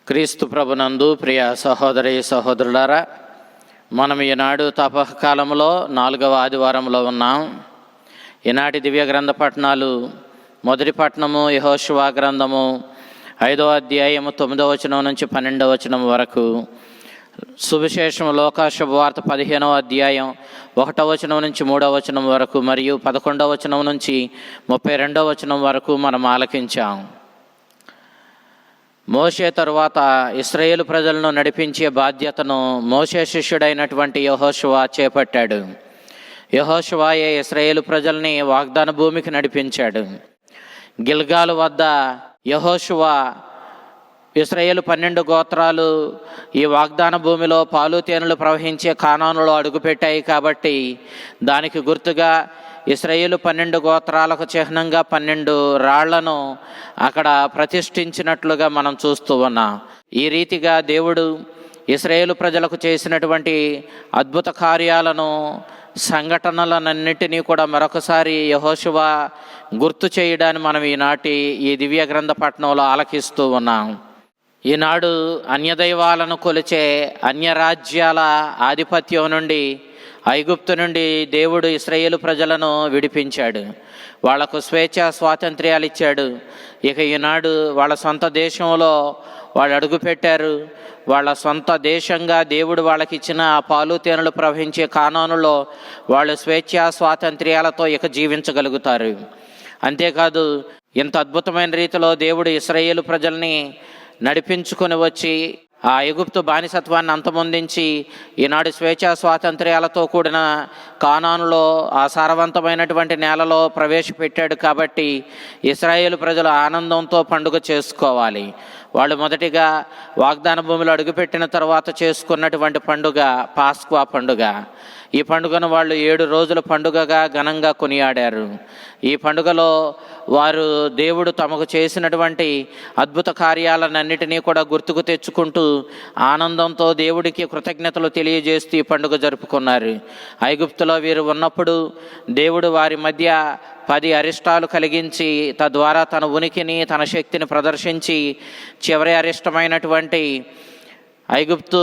క్రీస్తు ప్రభునందు ప్రియ సహోదరి సహోదరులారా, మనం ఈనాడు తపకాలంలో 4వ ఆదివారంలో ఉన్నాం. ఈనాటి దివ్య గ్రంథ పఠనాలు మొదటి పట్టణము యెహోషువ గ్రంథము 5వ అధ్యాయము 9వ వచనం నుంచి 12వ వచనం వరకు, సువిశేషము లోకా శుభవార్త 15వ అధ్యాయం 1వ వచనం నుంచి 3వ వచనం వరకు మరియు 11వ వచనం నుంచి 32వ వచనం వరకు మనం ఆలకించాం. మోషే తరువాత ఇశ్రాయేలు ప్రజలను నడిపించే బాధ్యతను మోషే శిష్యుడైనటువంటి యెహోషువ చేపట్టాడు. యెహోషువయే ఇశ్రాయేలు ప్రజల్ని వాగ్దాన భూమికి నడిపించాడు. గిల్గాలు వద్ద యెహోషువ ఇశ్రాయేలు 12 గోత్రాలు ఈ వాగ్దాన భూమిలో పాలు తేనెలు ప్రవహించే కానానులో అడుగుపెట్టాయి కాబట్టి దానికి గుర్తుగా ఇశ్రాయేలు 12 గోత్రాలకు చిహ్నంగా 12 రాళ్లను అక్కడ ప్రతిష్ఠించినట్లుగా మనం చూస్తూ ఉన్నాం. ఈ రీతిగా దేవుడు ఇశ్రాయేలు ప్రజలకు చేసినటువంటి అద్భుత కార్యాలను, సంఘటనలన్నింటినీ కూడా మరొకసారి యెహోషువ గుర్తు చేయడాన్ని మనం ఈనాటి ఈ దివ్య గ్రంథ పఠనంలో ఆలకిస్తూ ఉన్నాం. ఈనాడు అన్యదైవాలను కొలిచే అన్యరాజ్యాల ఆధిపత్యం నుండి, ఐగుప్తు నుండి దేవుడు ఇశ్రాయేలు ప్రజలను విడిపించాడు. వాళ్లకు స్వేచ్ఛ స్వాతంత్ర్యాలు ఇచ్చాడు. ఇక ఈనాడు వాళ్ళ సొంత దేశంలో వాళ్ళు అడుగుపెట్టారు. వాళ్ళ సొంత దేశంగా దేవుడు వాళ్ళకి ఇచ్చిన పాలు తేనెలు ప్రవహించే కానానులో వాళ్ళు స్వేచ్ఛ స్వాతంత్ర్యాలతో ఇక జీవించగలుగుతారు. అంతేకాదు, ఇంత అద్భుతమైన రీతిలో దేవుడు ఇశ్రాయేలు ప్రజల్ని నడిపించుకొని వచ్చి ఆ ఐగుప్తు బానిసత్వాన్ని అంతమొందించి ఈనాడు స్వేచ్ఛా స్వాతంత్ర్యాలతో కూడిన కానానులో ఆ సారవంతమైనటువంటి నేలలో ప్రవేశపెట్టాడు. కాబట్టి ఇశ్రాయేలు ప్రజలు ఆనందంతో పండుగ చేసుకోవాలి. వాళ్ళు మొదటిగా వాగ్దాన భూమిలో అడుగుపెట్టిన తర్వాత చేసుకున్నటువంటి పండుగ పాస్క్వా పండుగ. ఈ పండుగను వాళ్ళు 7 రోజుల పండుగగా ఘనంగా కొనియాడారు. ఈ పండుగలో వారు దేవుడు తమకు చేసినటువంటి అద్భుత కార్యాలన్నిటినీ కూడా గుర్తుకు తెచ్చుకుంటూ ఆనందంతో దేవుడికి కృతజ్ఞతలు తెలియజేస్తూ ఈ పండుగ జరుపుకున్నారు. ఐగుప్తులో వీరు ఉన్నప్పుడు దేవుడు వారి మధ్య 10 అరిష్టాలు కలిగించి తద్వారా తన ఉనికిని, తన శక్తిని ప్రదర్శించి చివరి అరిష్టమైనటువంటి ఐగుప్తు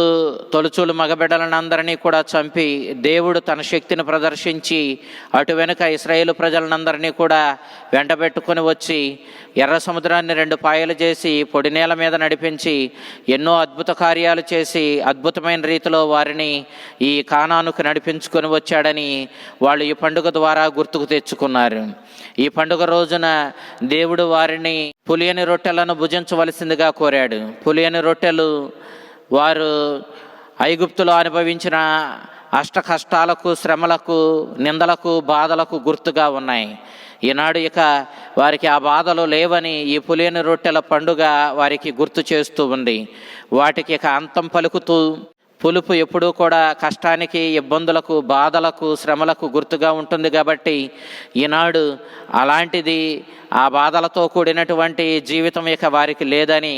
తొలుచూలు మగబిడ్డలనందరినీ కూడా చంపి దేవుడు తన శక్తిని ప్రదర్శించి అటు వెనుక ఇశ్రాయేలు ప్రజలనందరినీ కూడా వెంటబెట్టుకొని వచ్చి ఎర్ర సముద్రాన్ని 2 పాయలు చేసి పొడి నేల మీద నడిపించి ఎన్నో అద్భుత కార్యాలు చేసి అద్భుతమైన రీతిలో వారిని ఈ కానానుకు నడిపించుకొని వచ్చాడని వాళ్ళు ఈ పండుగ ద్వారా గుర్తుకు తెచ్చుకున్నారు. ఈ పండుగ రోజున దేవుడు వారిని పులియని రొట్టెలను భుజించవలసిందిగా కోరాడు. పులియని రొట్టెలు వారు ఐగుప్తులో అనుభవించిన అష్ట కష్టాలకు, శ్రమలకు, నిందలకు, బాధలకు గుర్తుగా ఉన్నాయి. ఈనాడు ఇక వారికి ఆ బాధలు లేవని ఈ పులియని రొట్టెల పండుగ వారికి గుర్తు చేస్తూ ఉంది. వాటికి ఇక అంతం పలుకుతూ, పులుపు ఎప్పుడూ కూడా కష్టానికి, ఇబ్బందులకు, బాధలకు, శ్రమలకు గుర్తుగా ఉంటుంది. కాబట్టి ఈనాడు అలాంటిది, ఆ బాధలతో కూడినటువంటి జీవితం ఇక వారికి లేదని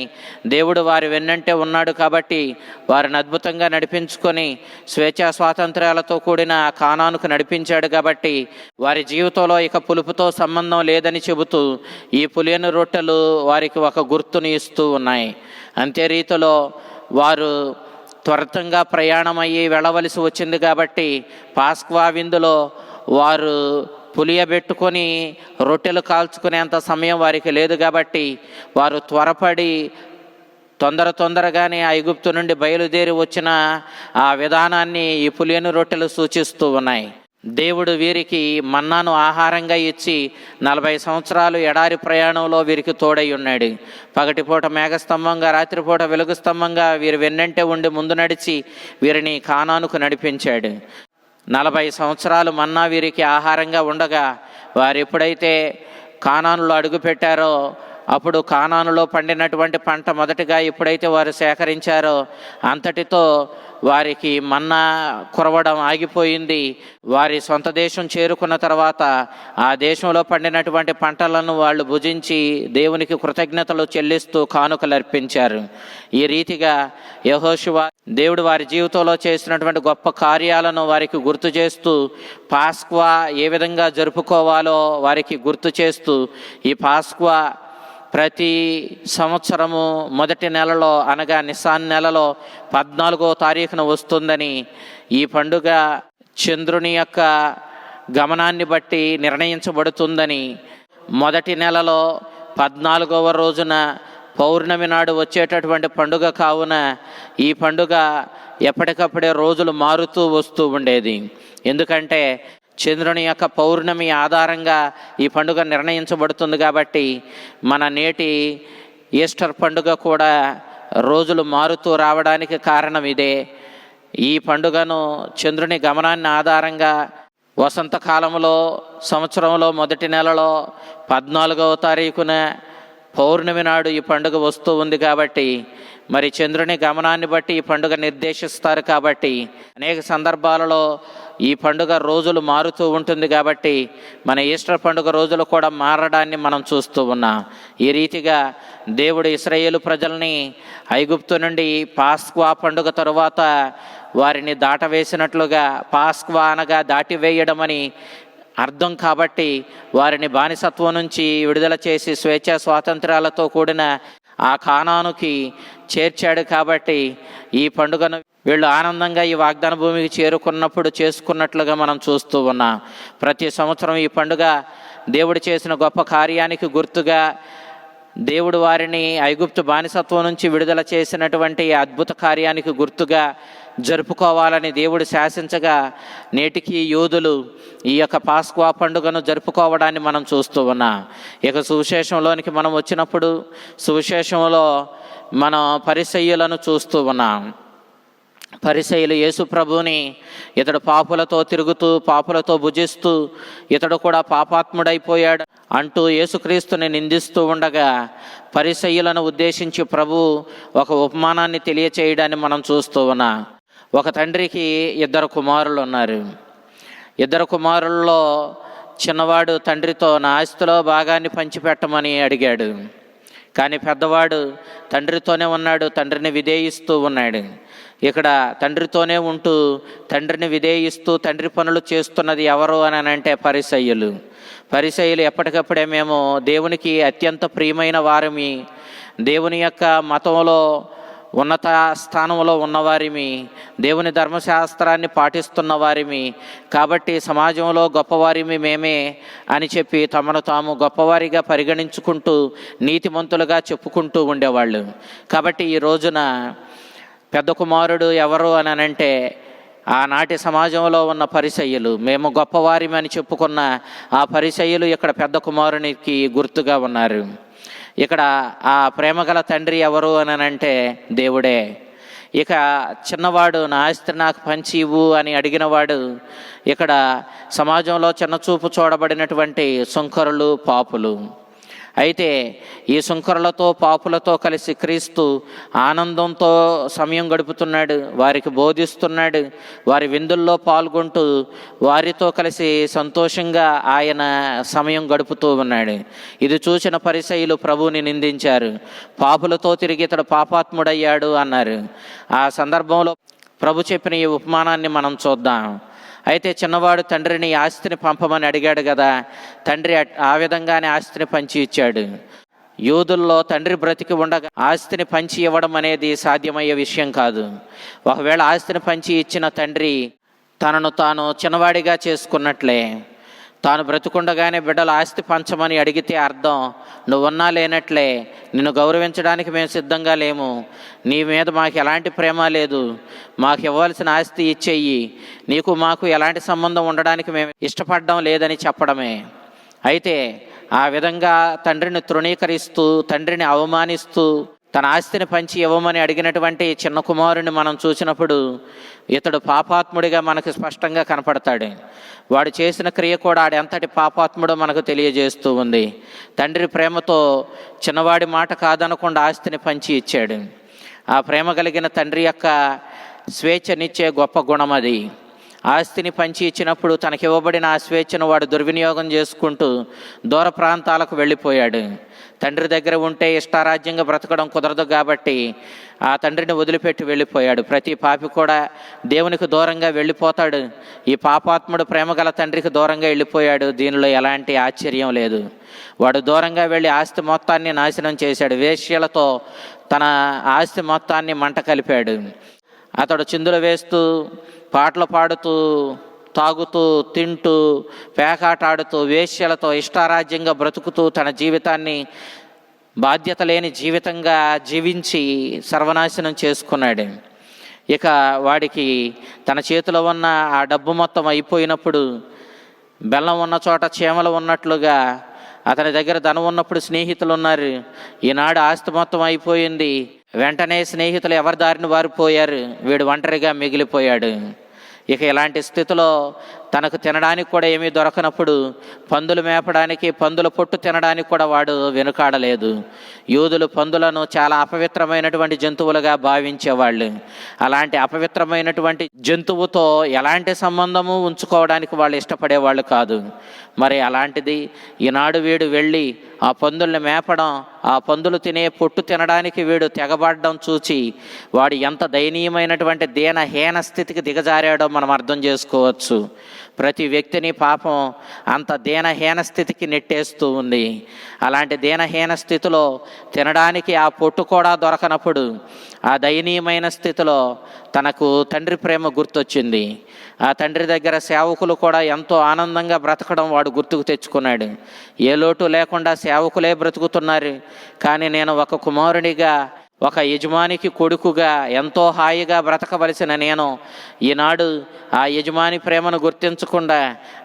దేవుడు వారి వెన్నంటే ఉన్నాడు. కాబట్టి వారిని అద్భుతంగా నడిపించుకొని స్వేచ్ఛా స్వాతంత్ర్యాలతో కూడిన కానానుకు నడిపించాడు. కాబట్టి వారి జీవితంలో ఇక పులుపుతో సంబంధం లేదని చెబుతూ ఈ పులియని రొట్టెలు వారికి ఒక గుర్తుని ఇస్తూ ఉన్నాయి. అంతే రీతిలో వారు త్వరితంగా ప్రయాణమయ్యి వెళ్ళవలసి వచ్చింది. కాబట్టి పాస్క్వా విందులో వారు పులియబెట్టుకొని రొట్టెలు కాల్చుకునేంత సమయం వారికి లేదు. కాబట్టి వారు త్వరపడి తొందరగానే ఐగుప్తు నుండి బయలుదేరి వచ్చిన ఆ విధానాన్ని ఈ పులియని రొట్టెలు సూచిస్తూ ఉన్నాయి. దేవుడు వీరికి మన్నాను ఆహారంగా ఇచ్చి 40 సంవత్సరాలు ఎడారి ప్రయాణంలో వీరికి తోడై ఉన్నాడు. పగటిపూట మేఘస్తంభంగా, రాత్రిపూట వెలుగు స్తంభంగా వీరి వెన్నంటే ఉండి ముందు నడిచి వీరిని కానానుకు నడిపించాడు. 40 సంవత్సరాలు మన్నా వీరికి ఆహారంగా ఉండగా వారు ఎప్పుడైతే కానానులో అడుగుపెట్టారో అప్పుడు కానానులో పండినటువంటి పంట మొదటిగా ఎప్పుడైతే వారు సేకరించారో అంతటితో వారికి మన్నా కురవడం ఆగిపోయింది. వారి సొంత దేశం చేరుకున్న తర్వాత ఆ దేశంలో పండినటువంటి పంటలను వాళ్ళు భుజించి దేవునికి కృతజ్ఞతలు చెల్లిస్తూ కానుకలు అర్పించారు. ఈ రీతిగా యెహోషువ దేవుడు వారి జీవితంలో చేసినటువంటి గొప్ప కార్యాలను వారికి గుర్తు చేస్తూ పాస్క్వా ఏ విధంగా జరుపుకోవాలో వారికి గుర్తు చేస్తూ ఈ పాస్క్వా ప్రతి సంవత్సరము మొదటి నెలలో అనగా నిసాన్ నెలలో 14వ తారీఖున వస్తుందని ఈ పండుగ చంద్రుని యొక్క గమనాన్ని బట్టి నిర్ణయించబడుతుందని, మొదటి నెలలో 14వ రోజున పౌర్ణమి నాడు వచ్చేటటువంటి పండుగ కావున ఈ పండుగ ఎప్పటికప్పుడే రోజులు మారుతూ వస్తూ ఉండేది. ఎందుకంటే చంద్రుని యొక్క పౌర్ణమి ఆధారంగా ఈ పండుగ నిర్ణయించబడుతుంది కాబట్టి మన నేటి ఈస్టర్ పండుగ కూడా రోజులు మారుతూ రావడానికి కారణం ఇదే. ఈ పండుగను చంద్రుని గమనాన్ని ఆధారంగా వసంతకాలంలో సంవత్సరంలో మొదటి నెలలో 14వ తారీఖున పౌర్ణమి నాడు ఈ పండుగ వస్తూ ఉంది కాబట్టి మరి చంద్రుని గమనాన్ని బట్టి ఈ పండుగ నిర్దేశిస్తారు కాబట్టి అనేక సందర్భాలలో ఈ పండుగ రోజులు మారుతూ ఉంటుంది కాబట్టి మన ఈస్టర్ పండుగ రోజులు కూడా మారడాన్ని మనం చూస్తూ ఉన్నాం. ఈ రీతిగా దేవుడు ఇశ్రాయేలు ప్రజల్ని ఐగుప్తు నుండి పాస్క్వా పండుగ తరువాత వారిని దాటవేసినట్లుగా, పాస్క్వా అనగా దాటివేయడం అని అర్థం కాబట్టి వారిని బానిసత్వం నుంచి విడుదల చేసి స్వేచ్ఛా స్వాతంత్రాలతో కూడిన ఆ కానానుకి చేర్చాడు కాబట్టి ఈ పండుగను వీళ్ళు ఆనందంగా ఈ వాగ్దాన భూమికి చేరుకున్నప్పుడు చేసుకున్నట్లుగా మనం చూస్తూ ఉన్నాం. ప్రతి సంవత్సరం ఈ పండుగ దేవుడు చేసిన గొప్ప కార్యానికి గుర్తుగా, దేవుడు వారిని ఐగుప్తు బానిసత్వం నుంచి విడుదల చేసినటువంటి అద్భుత కార్యానికి గుర్తుగా జరుపుకోవాలని దేవుడు శాసించగా నేటికి యూదులు ఈ యొక్క పాస్క్వా పండుగను జరుపుకోవడాన్ని మనం చూస్తూ ఉన్నాం. ఇక సువిశేషంలోనికి మనం వచ్చినప్పుడు సువిశేషంలో మనం పరిసయ్యులను చూస్తూ ఉన్నాం. పరిసయ్యులు యేసు ప్రభువుని ఇతడు పాపులతో తిరుగుతూ పాపులతో భుజిస్తూ ఇతడు కూడా పాపాత్ముడైపోయాడు అంటూ యేసుక్రీస్తుని నిందిస్తూ ఉండగా పరిసయ్యులను ఉద్దేశించి ప్రభు ఒక ఉపమానాన్ని తెలియచేయడాన్ని మనం చూస్తూ ఉన్నాం. ఒక తండ్రికి 2 కుమారులు ఉన్నారు. 2 కుమారుల్లో చిన్నవాడు తండ్రితో నా ఆస్తిలో భాగాన్ని పంచిపెట్టమని అడిగాడు. కానీ పెద్దవాడు తండ్రితోనే ఉన్నాడు, తండ్రిని విధేయిస్తూ ఉన్నాడు. ఇక్కడ తండ్రితోనే ఉంటూ తండ్రిని విధేయిస్తూ తండ్రి పనులు చేస్తున్నది ఎవరు అని అంటే పరిసయ్యులు. పరిసయ్యులు ఎప్పటికప్పుడే మేము దేవునికి అత్యంత ప్రియమైన వారిమి, దేవుని యొక్క మతంలో ఉన్నత స్థానంలో ఉన్నవారిమి, దేవుని ధర్మశాస్త్రాన్ని పాటిస్తున్న వారిమి కాబట్టి సమాజంలో గొప్పవారిమి మేమే అని చెప్పి తమను తాము గొప్పవారిగా పరిగణించుకుంటూ నీతిమంతులుగా చెప్పుకుంటూ ఉండేవాళ్ళు. కాబట్టి ఈ రోజున పెద్ద కుమారుడు ఎవరు అని అంటే ఆనాటి సమాజంలో ఉన్న పరిసయ్యులు, మేము గొప్పవారిమని చెప్పుకున్న ఆ పరిసయ్యులు ఇక్కడ పెద్ద కుమారునికి గుర్తుగా ఉన్నారు. ఇక్కడ ఆ ప్రేమగల తండ్రి ఎవరు అని అంటే దేవుడే. ఇక చిన్నవాడు నా ఆస్తి నాకు పంచి ఇవ్వు అని అడిగినవాడు ఇక్కడ సమాజంలో చిన్నచూపు చూడబడినటువంటి సుంకరులు, పాపులు. అయితే ఈ సుంకరులతో పాపులతో కలిసి క్రీస్తు ఆనందంతో సమయం గడుపుతున్నాడు, వారికి బోధిస్తున్నాడు, వారి విందుల్లో పాల్గొంటూ వారితో కలిసి సంతోషంగా ఆయన సమయం గడుపుతూ ఉన్నాడు. ఇది చూసిన పరిసయ్యులు ప్రభువుని నిందించారు. పాపులతో తిరిగి ఇతడు పాపాత్ముడయ్యాడు అన్నారు. ఆ సందర్భంలో ప్రభు చెప్పిన ఈ ఉపమానాన్ని మనం చూద్దాం. అయితే చిన్నవాడు తండ్రిని ఆస్తిని పంపమని అడిగాడు కదా, తండ్రి ఆ విధంగానే ఆస్తిని పంచి ఇచ్చాడు. యూదుల్లో తండ్రి బ్రతికి ఉండగా ఆస్తిని పంచి ఇవ్వడం అనేది సాధ్యమయ్యే విషయం కాదు. ఒకవేళ ఆస్తిని పంచి ఇచ్చిన తండ్రి తనను తాను చిన్నవాడిగా చేసుకున్నట్లే. తాను బ్రతుకుండగానే బిడ్డలు ఆస్తి పంచమని అడిగితే అర్థం నువ్వున్నా లేనట్లే, నిన్ను గౌరవించడానికి మేము సిద్ధంగా లేము, నీ మీద మాకు ఎలాంటి ప్రేమ లేదు, మాకు ఇవ్వాల్సిన ఆస్తి ఇచ్చేయి, నీకు మాకు ఎలాంటి సంబంధం ఉండడానికి మేము ఇష్టపడడం లేదని చెప్పడమే. అయితే ఆ విధంగా తండ్రిని తృణీకరిస్తూ తండ్రిని అవమానిస్తూ తన ఆస్తిని పంచి ఇవ్వమని అడిగినటువంటి చిన్న కుమారుని మనం చూసినప్పుడు ఇతడు పాపాత్ముడిగా మనకు స్పష్టంగా కనపడతాడు. వాడు చేసిన క్రియ కూడా ఆడు ఎంతటి పాపాత్ముడో మనకు తెలియజేస్తూ ఉంది. తండ్రి ప్రేమతో చిన్నవాడి మాట కాదనకుండా ఆస్తిని పంచి ఇచ్చాడు. ఆ ప్రేమ కలిగిన తండ్రి యొక్క స్వేచ్ఛనిచ్చే గొప్ప గుణం అది. ఆస్తిని పంచి ఇచ్చినప్పుడు తనకి ఇవ్వబడిన ఆ స్వేచ్ఛను వాడు దుర్వినియోగం చేసుకుంటూ దూర ప్రాంతాలకు వెళ్ళిపోయాడు. తండ్రి దగ్గర ఉంటే ఇష్టారాజ్యంగా బ్రతకడం కుదరదు కాబట్టి ఆ తండ్రిని వదిలిపెట్టి వెళ్ళిపోయాడు. ప్రతి పాపి కూడా దేవునికి దూరంగా వెళ్ళిపోతాడు. ఈ పాపాత్ముడు ప్రేమగల తండ్రికి దూరంగా వెళ్ళిపోయాడు. దీనిలో ఎలాంటి ఆశ్చర్యం లేదు. వాడు దూరంగా వెళ్ళి ఆస్తి మొత్తాన్ని నాశనం చేశాడు. వేశ్యలతో తన ఆస్తి మొత్తాన్ని మంట కలిపాడు. అతడు చిందులు వేస్తూ, పాటలు పాడుతూ, తాగుతూ, తింటూ, పేకాటాడుతూ, వేశ్యలతో ఇష్టారాజ్యంగా బ్రతుకుతూ తన జీవితాన్ని బాధ్యత లేని జీవితంగా జీవించి సర్వనాశనం చేసుకున్నాడు. ఇక వాడికి తన చేతిలో ఉన్న ఆ డబ్బు మొత్తం అయిపోయినప్పుడు, బెల్లం ఉన్న చోట చీమలు ఉన్నట్లుగా అతని దగ్గర ధనం ఉన్నప్పుడు స్నేహితులు ఉన్నారు. ఈనాడు ఆస్తి మొత్తం అయిపోయింది. వెంటనే స్నేహితులు ఎవరి దారిని వారు పోయారు. వీడు ఒంటరిగా మిగిలిపోయాడు. ఇక ఇలాంటి స్థితిలో తనకు తినడానికి కూడా ఏమీ దొరకనప్పుడు పందులు మేపడానికి, పందుల పొట్టు తినడానికి కూడా వాడు వెనుకాడలేదు. యూదులు పందులను చాలా అపవిత్రమైనటువంటి జంతువులుగా భావించేవాళ్ళు. అలాంటి అపవిత్రమైనటువంటి జంతువుతో ఎలాంటి సంబంధము ఉంచుకోవడానికి వాళ్ళు ఇష్టపడేవాళ్ళు కాదు. మరి అలాంటిది ఈనాడు వీడు వెళ్ళి ఆ పందుల్ని మేపడం, ఆ పందులు తినే పొట్టు తినడానికి వీడు తెగబడడం చూచి వాడు ఎంత దయనీయమైనటువంటి దీనహీన స్థితికి దిగజారాడో మనం అర్థం చేసుకోవచ్చు. ప్రతి వ్యక్తిని పాపం అంత దీనహీన స్థితికి నెట్టేస్తూ ఉంది. అలాంటి దీనహీన స్థితిలో తినడానికి ఆ పొట్టు కూడా దొరకనప్పుడు ఆ దయనీయమైన స్థితిలో తనకు తండ్రి ప్రేమ గుర్తొచ్చింది. ఆ తండ్రి దగ్గర సేవకులు కూడా ఎంతో ఆనందంగా బ్రతకడం వాడు గుర్తుకు తెచ్చుకున్నాడు. ఏ లోటు లేకుండా సేవకులే బ్రతుకుతున్నారు, కానీ నేను ఒక కుమారునిగా, ఒక యజమానికి కొడుకుగా ఎంతో హాయిగా బ్రతకవలసిన నేను ఈనాడు ఆ యజమాని ప్రేమను గుర్తించకుండా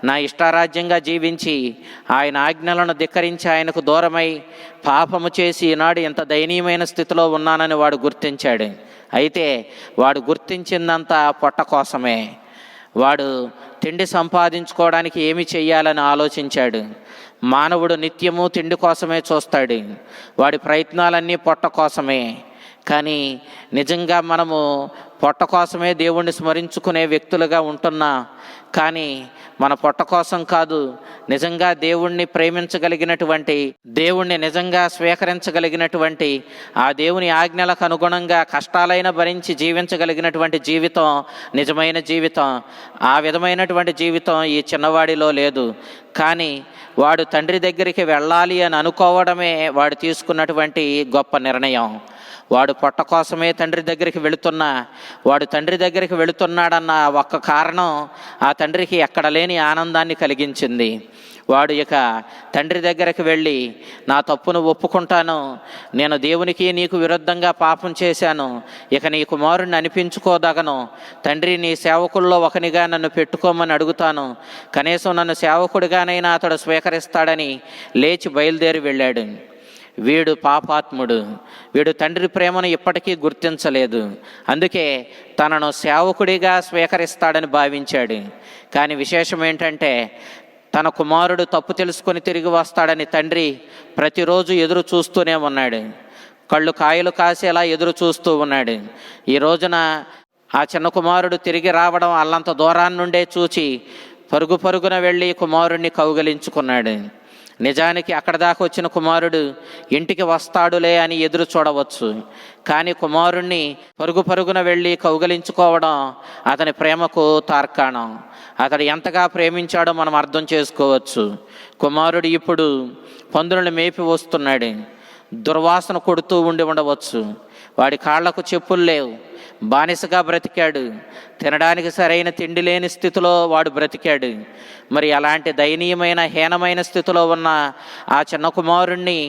నా ఇష్టారాజ్యంగా జీవించి ఆయన ఆజ్ఞలను ధిక్కరించి ఆయనకు దూరమై పాపము చేసి ఈనాడు ఇంత దయనీయమైన స్థితిలో ఉన్నానని వాడు గుర్తించాడు. అయితే వాడు గుర్తించిందంతా పొట్ట కోసమే. వాడు తిండి సంపాదించుకోవడానికి ఏమి చెయ్యాలని ఆలోచించాడు. మానవుడు నిత్యము తిండి కోసమే చూస్తాడు. వాడి ప్రయత్నాలన్నీ పొట్ట కోసమే. కానీ నిజంగా మనము పొట్ట కోసమే దేవుణ్ణి స్మరించుకునే వ్యక్తులుగా ఉంటున్నా, కానీ మన పొట్ట కోసం కాదు, నిజంగా దేవుణ్ణి ప్రేమించగలిగినటువంటి, దేవుణ్ణి నిజంగా స్వీకరించగలిగినటువంటి, ఆ దేవుని ఆజ్ఞలకు అనుగుణంగా కష్టాలైన భరించి జీవించగలిగినటువంటి జీవితం నిజమైన జీవితం. ఆ విధమైనటువంటి జీవితం ఈ చిన్నవాడిలో లేదు. కానీ వాడు తండ్రి దగ్గరికి వెళ్ళాలి అని అనుకోవడమే వాడు తీసుకున్నటువంటి గొప్ప నిర్ణయం. వాడు పొట్ట కోసమే తండ్రి దగ్గరికి వెళుతున్నా, వాడు తండ్రి దగ్గరికి వెళుతున్నాడన్న ఒక్క కారణం ఆ తండ్రికి ఎక్కడ లేని ఆనందాన్ని కలిగించింది. వాడు ఇక తండ్రి దగ్గరికి వెళ్ళి, నా తప్పును ఒప్పుకుంటాను, నేను దేవునికి నీకు విరుద్ధంగా పాపం చేశాను, ఇక నీ కుమారుణ్ణి అనిపించుకోదగను, తండ్రి నీ సేవకుల్లో ఒకనిగా నన్ను పెట్టుకోమని అడుగుతాను, కనీసం నన్ను సేవకుడిగానైనా అతడు స్వీకరిస్తాడని లేచి బయలుదేరి వెళ్ళాడు. వీడు పాపాత్ముడు. వీడు తండ్రి ప్రేమను ఇప్పటికీ గుర్తించలేదు. అందుకే తనను సేవకుడిగా స్వీకరిస్తాడని భావించాడు. కానీ విశేషం ఏంటంటే, తన కుమారుడు తప్పు తెలుసుకొని తిరిగి వస్తాడని తండ్రి ప్రతిరోజు ఎదురు చూస్తూనే ఉన్నాడు. కళ్ళు కాయలు కాసేలా ఎదురు చూస్తూ ఉన్నాడు. ఈ రోజున ఆ చిన్న కుమారుడు తిరిగి రావడం అల్లంత దూరాన్ని నుండే చూచి పరుగు పరుగున వెళ్ళి కుమారుడిని కౌగిలించుకున్నాడు. నిజానికి అక్కడ దాకా వచ్చిన కుమారుడు ఇంటికి వస్తాడులే అని ఎదురు చూడవచ్చు, కానీ కుమారుణ్ణి పరుగు పరుగున వెళ్ళి కౌగిలించుకోవడం అతని ప్రేమకు తార్కాణం. అతడు ఎంతగా ప్రేమించాడో మనం అర్థం చేసుకోవచ్చు. కుమారుడు ఇప్పుడు పందులను మేపి వస్తున్నాడు. దుర్వాసన కొడుతూ ఉండవచ్చు. వాడి కాళ్లకు చెప్పులు లేవు. బానిసగా బ్రతికాడు. తినడానికి సరైన తిండి లేని స్థితిలో వాడు బ్రతికాడు. మరి అలాంటి దయనీయమైన హీనమైన స్థితిలో ఉన్న ఆ చిన్న కుమారుణ్ణి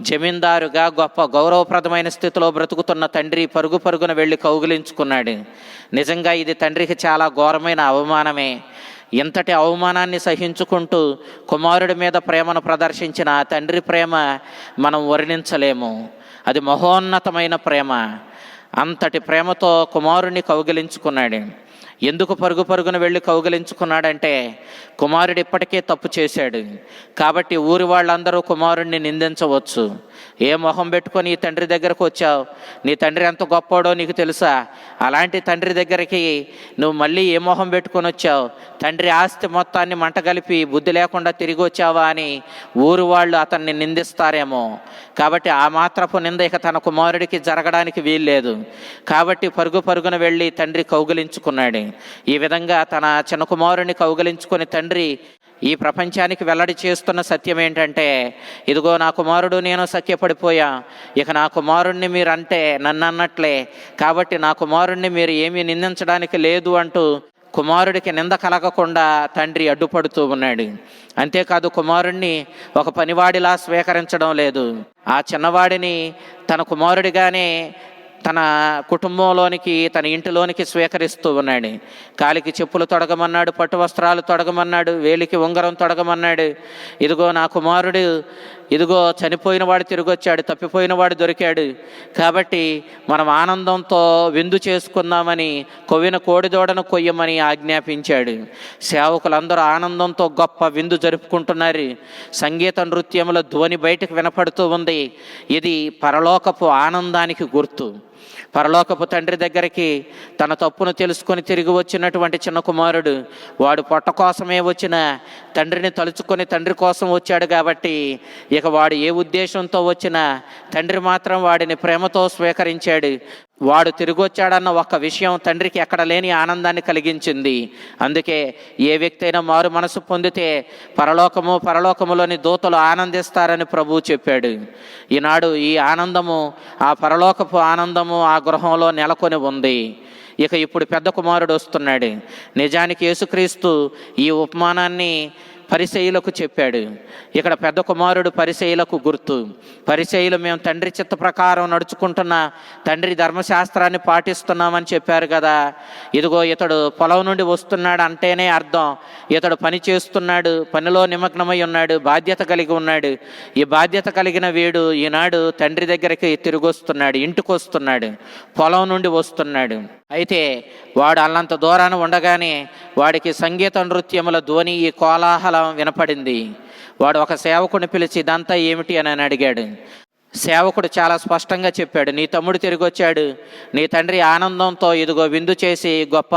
జమీందారుగా గొప్ప గౌరవప్రదమైన స్థితిలో బ్రతుకుతున్న తండ్రి పరుగు పరుగున వెళ్ళి కౌగిలించుకున్నాడు. నిజంగా ఇది తండ్రికి చాలా ఘోరమైన అవమానమే. ఇంతటి అవమానాన్ని సహించుకుంటూ కుమారుడి మీద ప్రేమను ప్రదర్శించిన ఆ తండ్రి ప్రేమ మనం వర్ణించలేము. అది మహోన్నతమైన ప్రేమ. అంతటి ప్రేమతో కుమారుణ్ణి కౌగిలించుకున్నాడు. ఎందుకు పరుగు పరుగున వెళ్ళి కౌగిలించుకున్నాడంటే కుమారుడు ఇప్పటికే తప్పు చేశాడు కాబట్టి ఊరి వాళ్ళందరూ కుమారుడిని నిందించవచ్చు. ఏ మొహం పెట్టుకొని ఈ తండ్రి దగ్గరకు వచ్చావు, నీ తండ్రి ఎంత గొప్పోడో నీకు తెలుసా, అలాంటి తండ్రి దగ్గరికి నువ్వు మళ్ళీ ఏ మొహం పెట్టుకొని వచ్చావు, తండ్రి ఆస్తి మొత్తాన్ని మంట కలిపి బుద్ధి లేకుండా తిరిగి వచ్చావా అని ఊరు వాళ్ళు అతన్ని నిందిస్తారేమో. కాబట్టి ఆ మాత్రపు నింద ఇక తన కుమారుడికి జరగడానికి వీల్లేదు. కాబట్టి పరుగు పరుగున వెళ్ళి తండ్రి కౌగిలించుకున్నాడు. ఈ విధంగా తన చిన్న కుమారుడిని కౌగిలించుకొని తండ్రి ఈ ప్రపంచానికి వెల్లడి చేస్తున్న సత్యం ఏంటంటే, ఇదిగో నా కుమారుడు నేను సఖ్యపడిపోయా, ఇక నా కుమారుణ్ణి మీరు అంటే నన్ను అన్నట్లే, కాబట్టి నా కుమారుణ్ణి మీరు ఏమీ నిందించడానికి లేదు అంటూ కుమారుడికి నింద కలగకుండా తండ్రి అడ్డుపడుతూ ఉన్నాడు. అంతేకాదు కుమారుణ్ణి ఒక పనివాడిలా స్వీకరించడం లేదు. ఆ చిన్నవాడిని తన కుమారుడిగానే తన కుటుంబంలోనికి తన ఇంటిలోనికి స్వీకరిస్తూ ఉన్నాడు. కాలికి చెప్పులు తొడగమన్నాడు, పట్టు వస్త్రాలు తొడగమన్నాడు, వేలికి ఉంగరం తొడగమన్నాడు. ఇదిగో నా కుమారుడు, ఇదిగో చనిపోయిన వాడు తిరిగి వచ్చాడు, తప్పిపోయిన వాడు దొరికాడు, కాబట్టి మనం ఆనందంతో విందు చేసుకుందామని కొవ్విన కోడిదోడను కొయ్యమని ఆజ్ఞాపించాడు. సేవకులందరూ ఆనందంతో గొప్ప విందు జరుపుకుంటున్నారు. సంగీత నృత్యముల ధ్వని బయటకు వినపడుతూ ఉంది. ఇది పరలోకపు ఆనందానికి గుర్తు. పరలోకపు తండ్రి దగ్గరికి తన తప్పును తెలుసుకొని తిరిగి వచ్చినటువంటి చిన్న కుమారుడు, వాడు పొట్ట కోసమే వచ్చిన తండ్రిని తలుచుకొని తండ్రి కోసం వచ్చాడు కాబట్టి ఇక వాడు ఏ ఉద్దేశంతో వచ్చినా తండ్రి మాత్రం వాడిని ప్రేమతో స్వీకరించాడు. వాడు తిరిగి వచ్చాడన్న ఒక్క విషయం తండ్రికి ఎక్కడ లేని ఆనందాన్ని కలిగించింది. అందుకే ఏ వ్యక్తి అయినా మారు మనసు పొందితే పరలోకములోని దూతలు ఆనందిస్తారని ప్రభువు చెప్పాడు. ఈనాడు ఈ ఆనందము, ఆ పరలోకపు ఆనందము ఆ గృహంలో నెలకొని ఉంది. ఇక ఇప్పుడు పెద్ద కుమారుడు వస్తున్నాడు. నిజానికి యేసుక్రీస్తు ఈ ఉపమానాన్ని పరిసయ్యులకు చెప్పాడు. ఇక్కడ పెద్ద కుమారుడు పరిసయ్యులకు గుర్తు. పరిసయ్యులు మేము తండ్రి చిత్త ప్రకారం నడుచుకుంటున్న, తండ్రి ధర్మశాస్త్రాన్ని పాటిస్తున్నామని చెప్పారు కదా. ఇదిగో ఇతడు పొలం నుండి వస్తున్నాడు అంటేనే అర్థం ఇతడు పని చేస్తున్నాడు, పనిలో నిమగ్నమై ఉన్నాడు, బాధ్యత కలిగి ఉన్నాడు. ఈ బాధ్యత కలిగిన వీడు ఈనాడు తండ్రి దగ్గరికి తిరిగి వస్తున్నాడు, ఇంటికి వస్తున్నాడు, పొలం నుండి వస్తున్నాడు. అయితే వాడు అల్లంత దూరాన ఉండగానే వాడికి సంగీత నృత్యముల ధ్వని, ఈ కోలాహలం వినపడింది. వాడు ఒక సేవకుని పిలిచి ఇదంతా ఏమిటి అని అడిగాడు. సేవకుడు చాలా స్పష్టంగా చెప్పాడు, నీ తమ్ముడు తిరిగి వచ్చాడు, నీ తండ్రి ఆనందంతో ఇదిగో విందు చేసి గొప్ప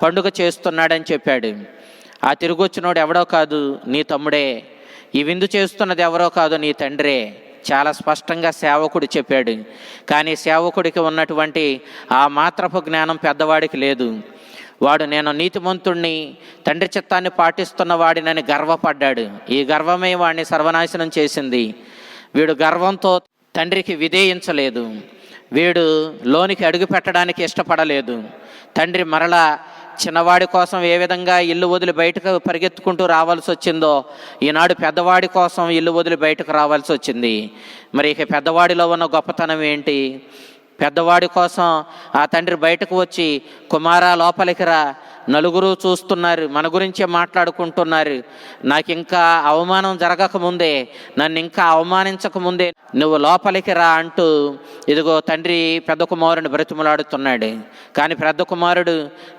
పండుగ చేస్తున్నాడని చెప్పాడు. ఆ తిరిగి వచ్చినోడు ఎవడో కాదు, నీ తమ్ముడే. ఈ విందు చేస్తున్నది ఎవరో కాదు, నీ తండ్రే. చాలా స్పష్టంగా సేవకుడు చెప్పాడు. కానీ సేవకుడికి ఉన్నటువంటి ఆ మాత్రపు జ్ఞానం పెద్దవాడికి లేదు. వాడు నేను నీతిమంతుణ్ణి, తండ్రి చిత్తాన్ని పాటిస్తున్న వాడినని గర్వపడ్డాడు. ఈ గర్వమే వాడిని సర్వనాశనం చేసింది. వీడు గర్వంతో తండ్రికి విధేయించలేదు. వీడు లోనికి అడుగు పెట్టడానికి ఇష్టపడలేదు. తండ్రి మరలా చిన్నవాడి కోసం ఏ విధంగా ఇల్లు వదిలి బయటకు పరిగెత్తుకుంటూ రావాల్సి వచ్చిందో, ఈనాడు పెద్దవాడి కోసం ఇల్లు వదిలి బయటకు రావాల్సి వచ్చింది. మరి ఇక పెద్దవాడిలో ఉన్న గొప్పతనం ఏంటి? పెద్దవాడి కోసం ఆ తండ్రి బయటకు వచ్చి, కుమారా లోపలికి రా, నలుగురు చూస్తున్నారు, మన గురించే మాట్లాడుకుంటున్నారు, నాకు ఇంకా అవమానం జరగకముందే, నన్ను ఇంకా అవమానించకముందే నువ్వు లోపలికి రా అంటూ ఇదిగో తండ్రి పెద్ద కుమారుని బ్రతిమలాడుతున్నాడు. కానీ పెద్ద కుమారుడు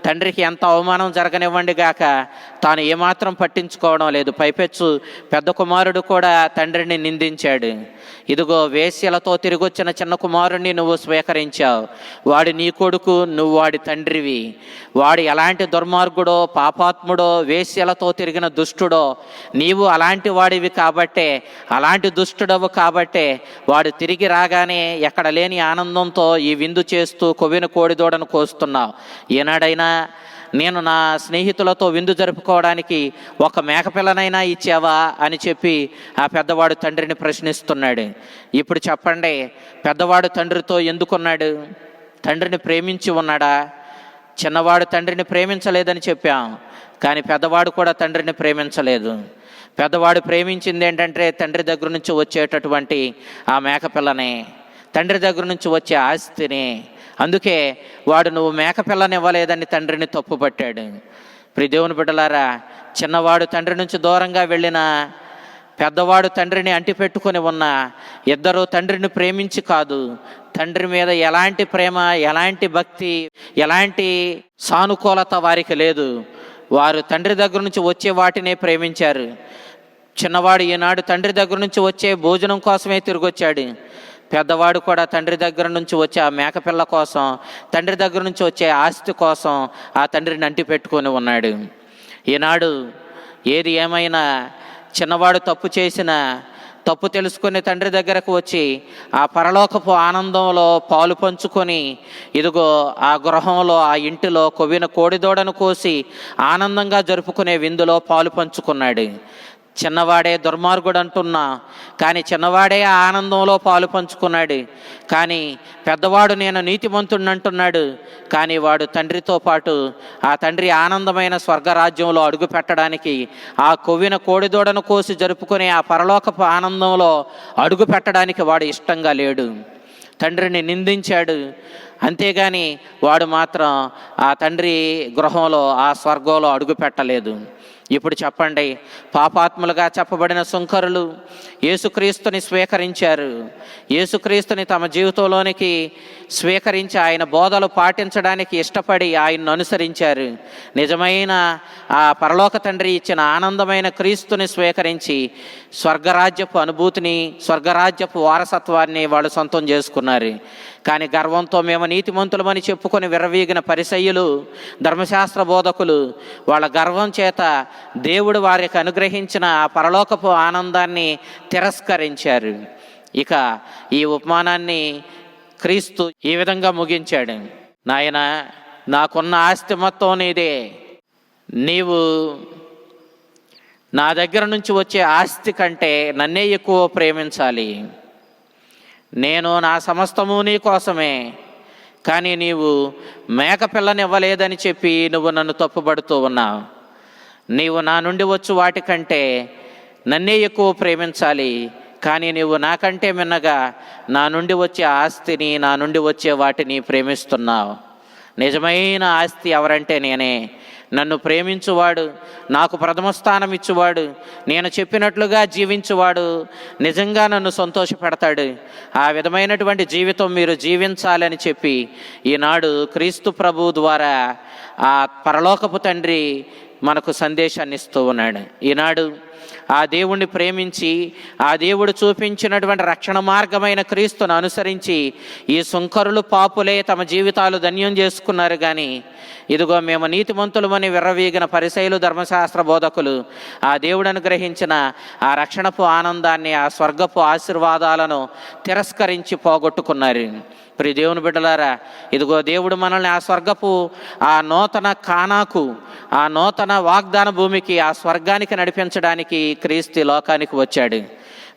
తండ్రికి ఎంత అవమానం జరగనివ్వండి గాక తాను ఏమాత్రం పట్టించుకోవడం లేదు. పైపెచ్చు పెద్ద కుమారుడు కూడా తండ్రిని నిందించాడు. ఇదిగో వేశ్యలతో తిరిగి వచ్చిన చిన్న కుమారుణ్ణి నువ్వు స్వీకరించావు, వాడి నీ కొడుకు, నువ్వు వాడి తండ్రివి. వాడు ఎలాంటి దుర్మార్గుడో, పాపాత్ముడో, వేశ్యలతో తిరిగిన దుష్టుడో, నీవు అలాంటి వాడివి కాబట్టే, అలాంటి దుష్టుడవు కాబట్టే వాడు తిరిగి రాగానే ఎక్కడ లేని ఆనందంతో ఈ విందు చేస్తూ కొవ్విన కోడిదోడను కోస్తున్నావు. ఏనాడైనా నేను నా స్నేహితులతో విందు జరుపుకోవడానికి ఒక మేకపిల్లనైనా ఇచ్చావా అని చెప్పి ఆ పెద్దవాడు తండ్రిని ప్రశ్నిస్తున్నాడు. ఇప్పుడు చెప్పండి, పెద్దవాడు తండ్రితో ఎందుకున్నాడు? తండ్రిని ప్రేమించి ఉన్నాడా? చిన్నవాడు తండ్రిని ప్రేమించలేదని చెప్పాం, కానీ పెద్దవాడు కూడా తండ్రిని ప్రేమించలేదు. పెద్దవాడు ప్రేమించింది ఏంటంటే తండ్రి దగ్గర నుంచి వచ్చేటటువంటి ఆ మేకపిల్లనే, తండ్రి దగ్గర నుంచి వచ్చే ఆస్తిని. అందుకే వాడు నువ్వు మేకపిల్లని ఇవ్వలేదని తండ్రిని తప్పుపట్టాడు. ప్రియ దేవుని బిడ్డలారా, చిన్నవాడు తండ్రి నుంచి దూరంగా వెళ్ళిన పెద్దవాడు తండ్రిని అంటిపెట్టుకొని ఉన్న ఇద్దరు తండ్రిని ప్రేమించి కాదు, తండ్రి మీద ఎలాంటి ప్రేమ, ఎలాంటి భక్తి, ఎలాంటి సానుకూలత వారికి లేదు. వారు తండ్రి దగ్గర నుంచి వచ్చే వాటినే ప్రేమించారు. చిన్నవాడు ఈనాడు తండ్రి దగ్గర నుంచి వచ్చే భోజనం కోసమే తిరిగి వచ్చాడు. పెద్దవాడు కూడా తండ్రి దగ్గర నుంచి వచ్చే ఆ మేకపిల్ల కోసం, తండ్రి దగ్గర నుంచి వచ్చే ఆస్తి కోసం ఆ తండ్రిని అంటిపెట్టుకొని ఉన్నాడు. ఈనాడు ఏది ఏమైనా చిన్నవాడు తప్పు చేసిన తప్పు తెలుసుకొని తండ్రి దగ్గరకు వచ్చి ఆ పరలోకపు ఆనందంలో పాలు పంచుకొని, ఇదిగో ఆ గృహంలో, ఆ ఇంటిలో కొవ్విన కోడిదోడను కోసి ఆనందంగా జరుపుకునే విందులో పాలు పంచుకున్నాడు. చిన్నవాడే దుర్మార్గుడు అంటున్నా, కానీ చిన్నవాడే ఆ ఆనందంలో పాలు పంచుకున్నాడు. కానీ పెద్దవాడు నేను నీతిమంతుడిని అంటున్నాడు. కానీ వాడు తండ్రితో పాటు ఆ తండ్రి ఆనందమైన స్వర్గరాజ్యంలో అడుగు పెట్టడానికి, ఆ కొవ్విన కోడిదోడను కోసి జరుపుకునే ఆ పరలోకపు ఆనందంలో అడుగు పెట్టడానికి వాడు ఇష్టంగా లేడు. తండ్రిని నిందించాడు. అంతేగాని వాడు మాత్రం ఆ తండ్రి గృహంలో, ఆ స్వర్గంలో అడుగు పెట్టలేదు. ఇప్పుడు చెప్పండి, పాపాత్ములుగా చెప్పబడిన సుంకరులు యేసుక్రీస్తుని స్వీకరించారు. యేసుక్రీస్తుని తమ జీవితంలోనికి స్వీకరించి ఆయన బోధలు పాటించడానికి ఇష్టపడి ఆయన్ను అనుసరించారు. నిజమైన ఆ పరలోక తండ్రి ఇచ్చిన ఆనందమైన క్రీస్తుని స్వీకరించి స్వర్గరాజ్యపు అనుభూతిని, స్వర్గరాజ్యపు వారసత్వాన్ని వాళ్ళు సొంతం చేసుకున్నారు. కానీ గర్వంతో మేము నీతిమంతులమని చెప్పుకొని విర్రవీగిన పరిసయ్యులు, ధర్మశాస్త్ర బోధకులు వాళ్ళ గర్వం చేత దేవుడు వారికి అనుగ్రహించిన ఆ పరలోకపు ఆనందాన్ని తిరస్కరించారు. ఇక ఈ ఉపమానాన్ని క్రీస్తు ఈ విధంగా ముగించాడు. నాయనా, నాకున్న ఆస్తి మొత్తం నీదే. నీవు నా దగ్గర నుంచి వచ్చే ఆస్తి కంటే నన్నే ఎక్కువ ప్రేమించాలి. నేను నా సమస్తము నీ కోసమే. కానీ నీవు మేకపిల్లని ఇవ్వలేదని చెప్పి నువ్వు నన్ను తప్పుపడుతూ ఉన్నావు. నీవు నా నుండి వచ్చు వాటికంటే నన్నే ఎక్కువ ప్రేమించాలి. కానీ నీవు నాకంటే మిన్నగా నా నుండి వచ్చే ఆస్తిని, నా నుండి వచ్చే వాటిని ప్రేమిస్తున్నావు. నిజమైన ఆస్తి ఎవరంటే నేనే. నన్ను ప్రేమించువాడు, నాకు ప్రథమ స్థానం ఇచ్చువాడు, నేను చెప్పినట్లుగా జీవించువాడు నిజంగా నన్ను సంతోషపెడతాడు. ఆ విధమైనటువంటి జీవితం మీరు జీవించాలని చెప్పి ఈనాడు క్రీస్తు ప్రభువు ద్వారా ఆ పరలోకపు తండ్రి మనకు సందేశాన్ని ఇస్తూ ఉన్నాడు. ఈనాడు ఆ దేవుణ్ణి ప్రేమించి, ఆ దేవుడు చూపించినటువంటి రక్షణ మార్గమైన క్రీస్తును అనుసరించి ఈ సుంకరులు, పాపులే తమ జీవితాలు ధన్యం చేసుకున్నారు. కానీ ఇదిగో మేము నీతిమంతులమని విర్రవీగిన పరిసయ్యులు, ధర్మశాస్త్ర బోధకులు ఆ దేవుడు అనుగ్రహించిన ఆ రక్షణపు ఆనందాన్ని, ఆ స్వర్గపు ఆశీర్వాదాలను తిరస్కరించి పోగొట్టుకున్నారు. ప్రియ దేవుని బిడ్డలారా, ఇదిగో దేవుడు మనల్ని ఆ స్వర్గపు, ఆ నూతన కానాకు, ఆ నూతన వాగ్దాన భూమికి, ఆ స్వర్గానికి నడిపించడానికి క్రీస్తు లోకానికి వచ్చాడు.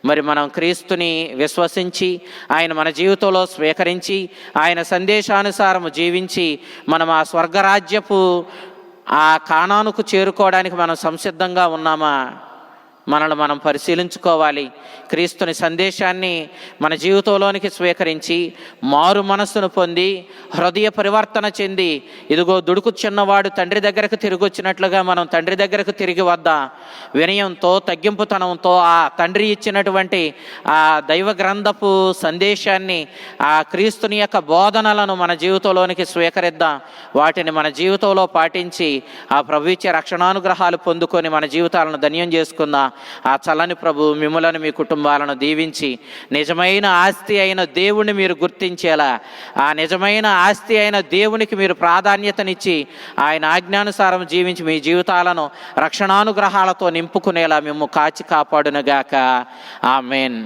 మరి మనం క్రీస్తుని విశ్వసించి ఆయన మన జీవితంలో స్వీకరించి ఆయన సందేశానుసారము జీవించి మనం ఆ స్వర్గరాజ్యపు ఆ కానానుకు చేరుకోవడానికి మనం సంసిద్ధంగా ఉన్నామా? మనల్ని మనం పరిశీలించుకోవాలి. క్రీస్తుని సందేశాన్ని మన జీవితంలోనికి స్వీకరించి మారు మనస్సును పొంది హృదయ పరివర్తన చెంది, ఇదిగో దుడుకు చిన్నవాడు తండ్రి దగ్గరకు తిరిగి వచ్చినట్లుగా మనం తండ్రి దగ్గరకు తిరిగి వద్దాం. వినయంతో, తగ్గింపుతనంతో ఆ తండ్రి ఇచ్చినటువంటి ఆ దైవ గ్రంథపు సందేశాన్ని, ఆ క్రీస్తుని యొక్క బోధనలను మన జీవితంలోనికి స్వీకరిద్దాం. వాటిని మన జీవితంలో పాటించి ఆ ప్రభు ఇచ్చే రక్షణానుగ్రహాలు పొందుకొని మన జీవితాలను ధన్యం చేసుకుందాం. ఆ చల్లని ప్రభు మిమ్ములను, మీ కుటుంబాలను దీవించి నిజమైన ఆస్తి అయిన దేవుణ్ణి మీరు గుర్తించేలా, ఆ నిజమైన ఆస్తి అయిన దేవునికి మీరు ప్రాధాన్యతనిచ్చి ఆయన ఆజ్ఞానుసారం జీవించి మీ జీవితాలను రక్షణానుగ్రహాలతో నింపుకునేలా మిమ్ము కాచి కాపాడునుగాక. ఆమేన్.